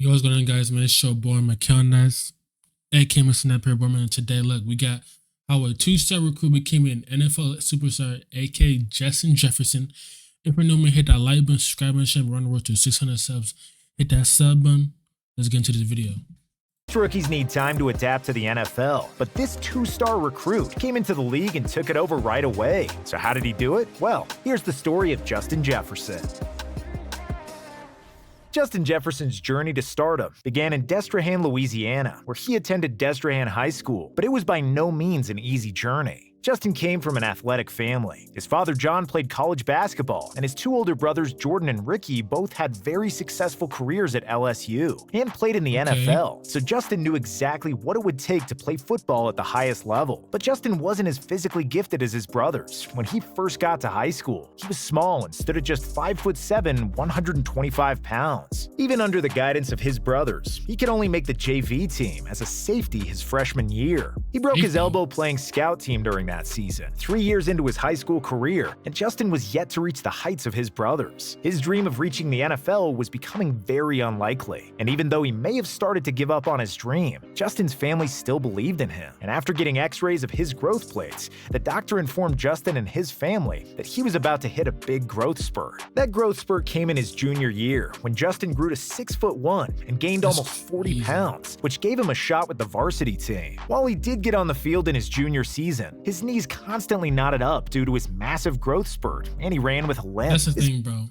Yo, what's going on, guys? Man, it's your boy Mickal, AK Snap here, boy, man. Today, look, we got how a two-star recruit became an NFL superstar, AK Justin Jefferson. If you're new, man, hit that like button, subscribe button, share, run the road to 600 subs. Hit that sub button. Let's get into this video. Rookies need time to adapt to the NFL, but this two-star recruit came into the league and took it over right away. So how did he do it? Well, here's the story of Justin Jefferson. Justin Jefferson's journey to stardom began in Destrehan, Louisiana, where he attended Destrehan High School, but it was by no means an easy journey. Justin came from an athletic family. His father, John, played college basketball, and his two older brothers, Jordan and Ricky, both had very successful careers at LSU and played in the NFL. So Justin knew exactly what it would take to play football at the highest level. But Justin wasn't as physically gifted as his brothers. When he first got to high school, he was small and stood at just 5'7", 125 pounds. Even under the guidance of his brothers, he could only make the JV team as a safety his freshman year. He broke his elbow playing scout team during that season, 3 years into his high school career, and Justin was yet to reach the heights of his brothers. His dream of reaching the NFL was becoming very unlikely, and even though he may have started to give up on his dream, Justin's family still believed in him. And after getting x-rays of his growth plates, the doctor informed Justin and his family that he was about to hit a big growth spurt. That growth spurt came in his junior year, when Justin grew to 6'1" and gained almost 40 pounds, which gave him a shot with the varsity team. While he did get on the field in his junior season, his knees constantly knotted up due to his massive growth spurt, and he ran with a limp. That's the thing, bro.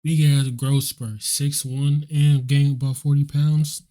We got a growth spurt, 6'1" and gained about 40 pounds.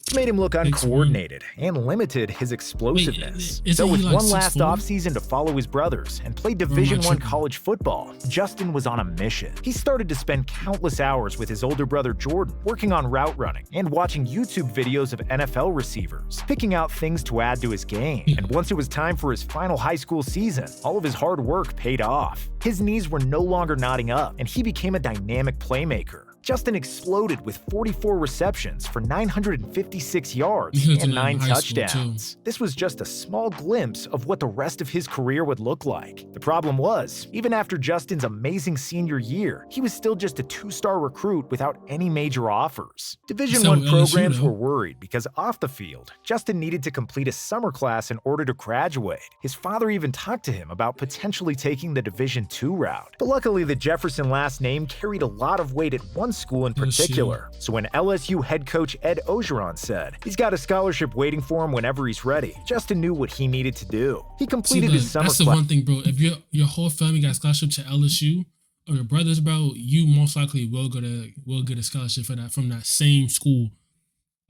This made him look uncoordinated and limited his explosiveness. Wait, so with like one last 6'4"? offseason to follow his brothers and play Division I college football, Justin was on a mission. He started to spend countless hours with his older brother Jordan, working on route running and watching YouTube videos of NFL receivers, picking out things to add to his game. And once it was time for his final high school season, all of his hard work paid off. His knees were no longer knotting up, and he became a dynamic playmaker. Justin exploded with 44 receptions for 956 yards and 9 touchdowns. This was just a small glimpse of what the rest of his career would look like. The problem was, even after Justin's amazing senior year, he was still just a two-star recruit without any major offers. Division I programs were worried because off the field, Justin needed to complete a summer class in order to graduate. His father even talked to him about potentially taking the Division II route. But luckily, the Jefferson last name carried a lot of weight at one school in particular. So when LSU head coach Ed Ogeron said he's got a scholarship waiting for him whenever he's ready, Justin knew what he needed to do. He completed his summer class. That's the one thing, bro. If your whole family got a scholarship to LSU or your brothers, bro, you most likely will get a scholarship for that from that same school.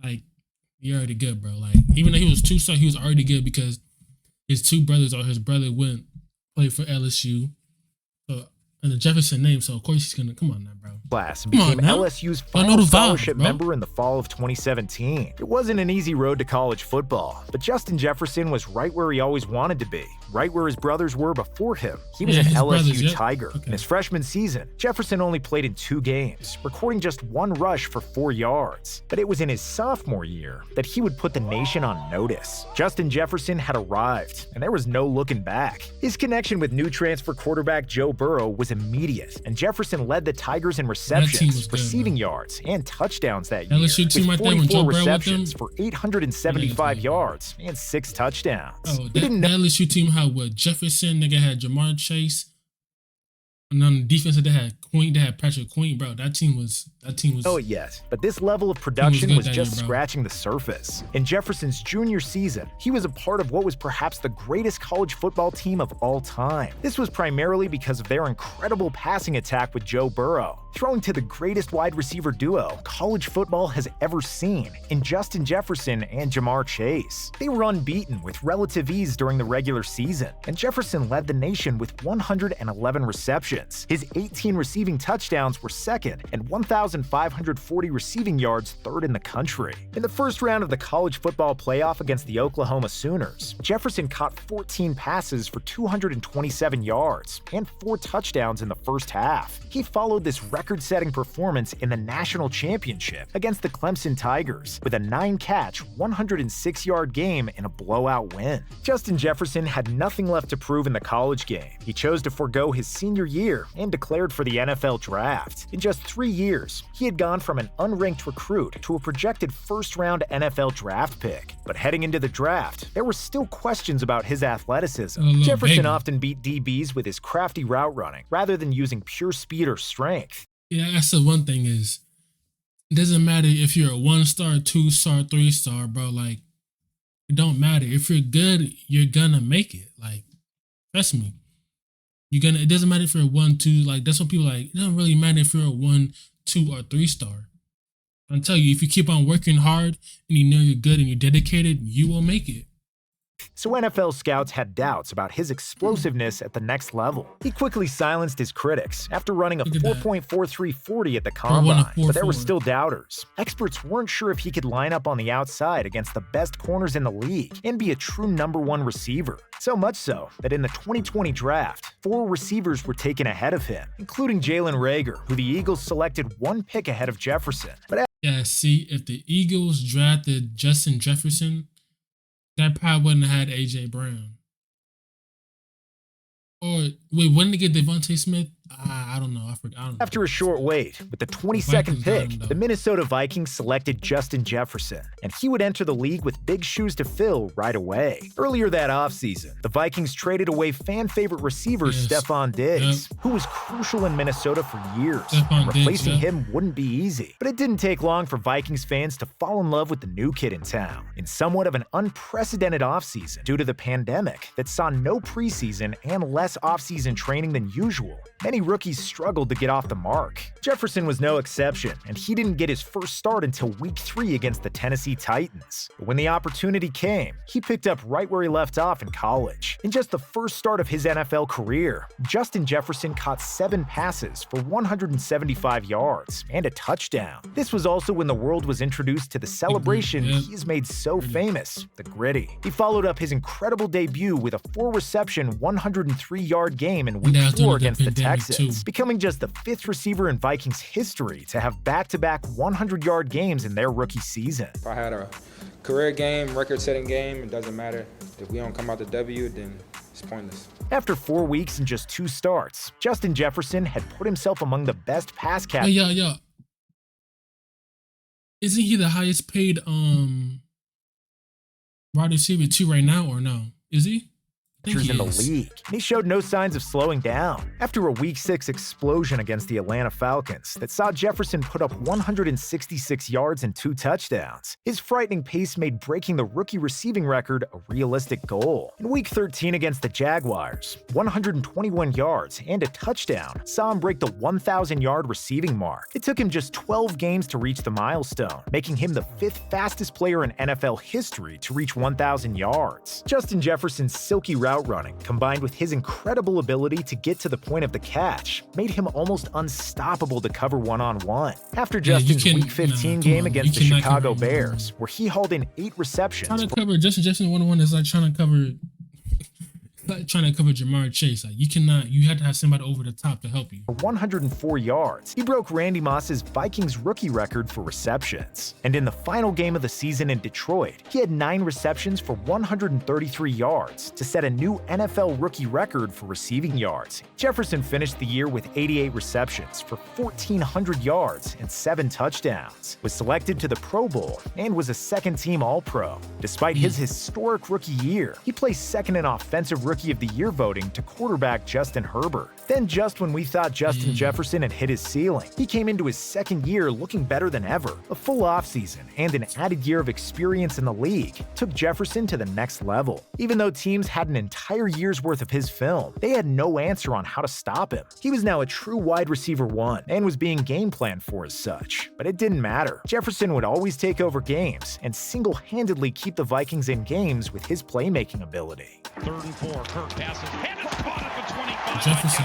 Like, you're already good, bro. Like, even though he was two-star, he was already good because his two brothers or his brother went play for LSU. So, and the Jefferson name, so of course he's gonna come on now, bro. Class and became LSU's final scholarship member in the fall of 2017. It wasn't an easy road to college football, but Justin Jefferson was right where he always wanted to be, right where his brothers were before him. He was an LSU Tiger. In his freshman season, Jefferson only played in 2 games, recording just 1 rush for 4 yards. But it was in his sophomore year that he would put the nation on notice. Justin Jefferson had arrived, and there was no looking back. His connection with new transfer quarterback Joe Burrow was immediate, and Jefferson led the Tigers in receptions, receiving yards, and touchdowns that year, LSU team with right there when 44 Joe Burrow receptions for 875 yards and 6 touchdowns. Oh, that LSU team had what? Jefferson, nigga had Jamar Chase. And on the defense, they had Queen, they had Patrick Queen, bro. That team was. Oh, yes, but this level of production was just scratching the surface. In Jefferson's junior season, he was a part of what was perhaps the greatest college football team of all time. This was primarily because of their incredible passing attack with Joe Burrow, throwing to the greatest wide receiver duo college football has ever seen in Justin Jefferson and Jamar Chase. They were unbeaten with relative ease during the regular season, and Jefferson led the nation with 111 receptions. His 18 receiving touchdowns were second, and 1,540 receiving yards third in the country. In the first round of the college football playoff against the Oklahoma Sooners, Jefferson caught 14 passes for 227 yards and 4 touchdowns in the first half. He followed this record-setting performance in the national championship against the Clemson Tigers with a 9-catch, 106-yard game in a blowout win. Justin Jefferson had nothing left to prove in the college game. He chose to forego his senior year year and declared for the NFL draft. In just 3 years, he had gone from an unranked recruit to a projected first-round NFL draft pick. But heading into the draft, there were still questions about his athleticism. Jefferson often beat DBs with his crafty route running, rather than using pure speed or strength. Yeah, that's the one thing is, it doesn't matter if you're a 1-star, 2-star, 3-star, bro. Like, it don't matter. If you're good, you're gonna make it. Like, trust me. It doesn't matter if you're a 1, 2, like, that's what people like. It doesn't really matter if you're a 1, 2, or 3-star. I'll tell you, if you keep on working hard and you know you're good and you're dedicated, you will make it. So NFL scouts had doubts about his explosiveness at the next level. He quickly silenced his critics after running a 4.4340 at the combine, but there were still doubters. Experts weren't sure if he could line up on the outside against the best corners in the league and be a true #1 receiver. So much so that in the 2020 draft, 4 receivers were taken ahead of him, including Jalen Reagor, who the Eagles selected 1 pick ahead of Jefferson. But yeah, see, if the Eagles drafted Justin Jefferson, that probably wouldn't have had A.J. Brown. Or, wait, when did they get Devontae Smith? I don't know. I forgot. I don't know. After a short wait, with the 22nd pick, the Minnesota Vikings selected Justin Jefferson, and he would enter the league with big shoes to fill right away. Earlier that offseason, the Vikings traded away fan-favorite receiver Stephon Diggs, who was crucial in Minnesota for years. Replacing him wouldn't be easy, but it didn't take long for Vikings fans to fall in love with the new kid in town. In somewhat of an unprecedented offseason due to the pandemic that saw no preseason and less offseason training than usual, many rookies struggled to get off the mark. Jefferson was no exception, and he didn't get his first start until Week 3 against the Tennessee Titans. But when the opportunity came, he picked up right where he left off in college. In just the first start of his NFL career, Justin Jefferson caught 7 passes for 175 yards and a touchdown. This was also when the world was introduced to the celebration he's made so famous, the gritty. He followed up his incredible debut with a 4-reception, 103-yard game in Week 4 against the Texans, becoming just the 5th receiver in Vikings history to have back-to-back 100-yard games in their rookie season. If I had a career game, record-setting game, it doesn't matter. If we don't come out the W, then it's pointless. After 4 weeks and just 2 starts, Justin Jefferson had put himself among the best pass catchers. Yeah. Isn't he the highest paid wide receiver 2 right now, or no? Is he? In the league, and he showed no signs of slowing down. After a Week 6 explosion against the Atlanta Falcons that saw Jefferson put up 166 yards and 2 touchdowns, his frightening pace made breaking the rookie receiving record a realistic goal. In Week 13 against the Jaguars, 121 yards and a touchdown saw him break the 1,000-yard receiving mark. It took him just 12 games to reach the milestone, making him the 5th fastest player in NFL history to reach 1,000 yards. Justin Jefferson's silky route running, combined with his incredible ability to get to the point of the catch, made him almost unstoppable to cover one-on-one. After Justin's Week 15 game against the Chicago Bears, where he hauled in 8 receptions. Trying to cover Justin Jefferson one-on-one is like trying to cover Jamar Chase. Like, you had to have somebody over the top to help you. For 104 yards, he broke Randy Moss's Vikings rookie record for receptions. And in the final game of the season in Detroit, he had 9 receptions for 133 yards to set a new NFL rookie record for receiving yards. Jefferson finished the year with 88 receptions for 1,400 yards and 7 touchdowns, was selected to the Pro Bowl, and was a second-team All-Pro. Despite his historic rookie year, he placed second in offensive rookie of the year voting to quarterback Justin Herbert. Then just when we thought Justin Jefferson had hit his ceiling, he came into his second year looking better than ever. A full offseason and an added year of experience in the league took Jefferson to the next level. Even though teams had an entire year's worth of his film, they had no answer on how to stop him. He was now a true wide receiver 1 and was being game planned for as such. But it didn't matter. Jefferson would always take over games and single-handedly keep the Vikings in games with his playmaking ability. 3rd and 4, Kirk passes, and it's spotted at the 25. Jefferson.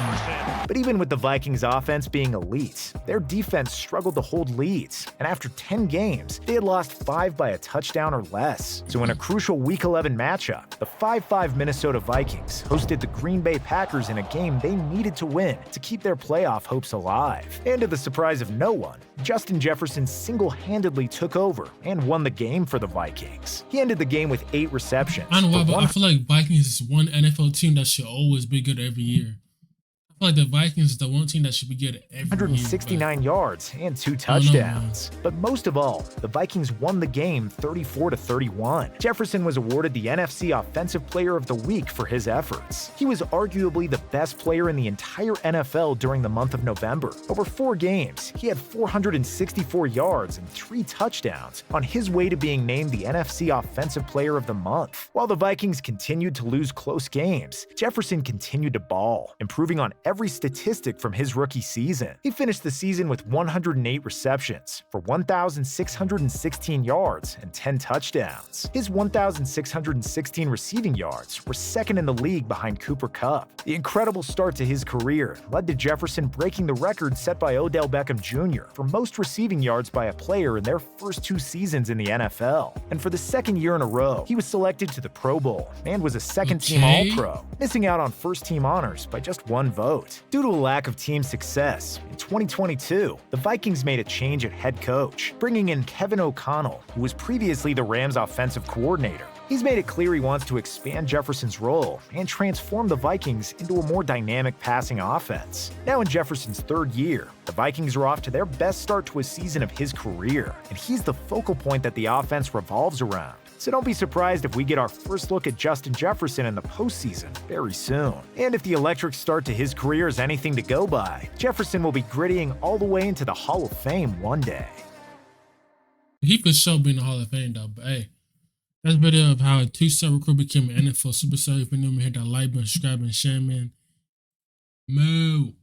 But even with the Vikings offense being elite, their defense struggled to hold leads, and after 10 games, they had lost 5 by a touchdown or less. So in a crucial Week 11 matchup, the 5-5 Minnesota Vikings hosted the Green Bay Packers in a game they needed to win to keep their playoff hopes alive. And to the surprise of no one, Justin Jefferson single-handedly took over and won the game for the Vikings. He ended the game with 8 receptions. I don't know why, but I feel like Vikings is one NFL team that should always be good every year. I feel like the Vikings is the one team that should be good every year. 169 yards and 2 man. touchdowns. But most of all, the Vikings won the game 34-31. Jefferson was awarded the NFC Offensive Player of the Week for his efforts. He was arguably the best player in the entire NFL during the month of November. Over 4 games, he had 464 yards and 3 touchdowns on his way to being named the NFC Offensive Player of the Month. While the Vikings continued to lose close games, Jefferson continued to ball, improving on every statistic from his rookie season. He finished the season with 108 receptions for 1,616 yards and 10 touchdowns. His 1,616 receiving yards were second in the league behind Cooper Kupp. The incredible start to his career led to Jefferson breaking the record set by Odell Beckham Jr. for most receiving yards by a player in their first 2 seasons in the NFL. And for the second year in a row, he was selected to the Pro Bowl and was a second-team All-Pro, missing out on first-team honors by just 1 vote. Due to a lack of team success, in 2022, the Vikings made a change at head coach, bringing in Kevin O'Connell, who was previously the Rams' offensive coordinator. He's made it clear he wants to expand Jefferson's role and transform the Vikings into a more dynamic passing offense. Now in Jefferson's 3rd year, the Vikings are off to their best start to a season of his career, and he's the focal point that the offense revolves around. So don't be surprised if we get our first look at Justin Jefferson in the postseason very soon. And if the electric start to his career is anything to go by, Jefferson will be grittying all the way into the Hall of Fame one day. He for sure be in the Hall of Fame though, but hey, that's a video of how a 2-star recruit became an NFL superstar. If you know me, hit that like button, subscribe, and share, man. Moo.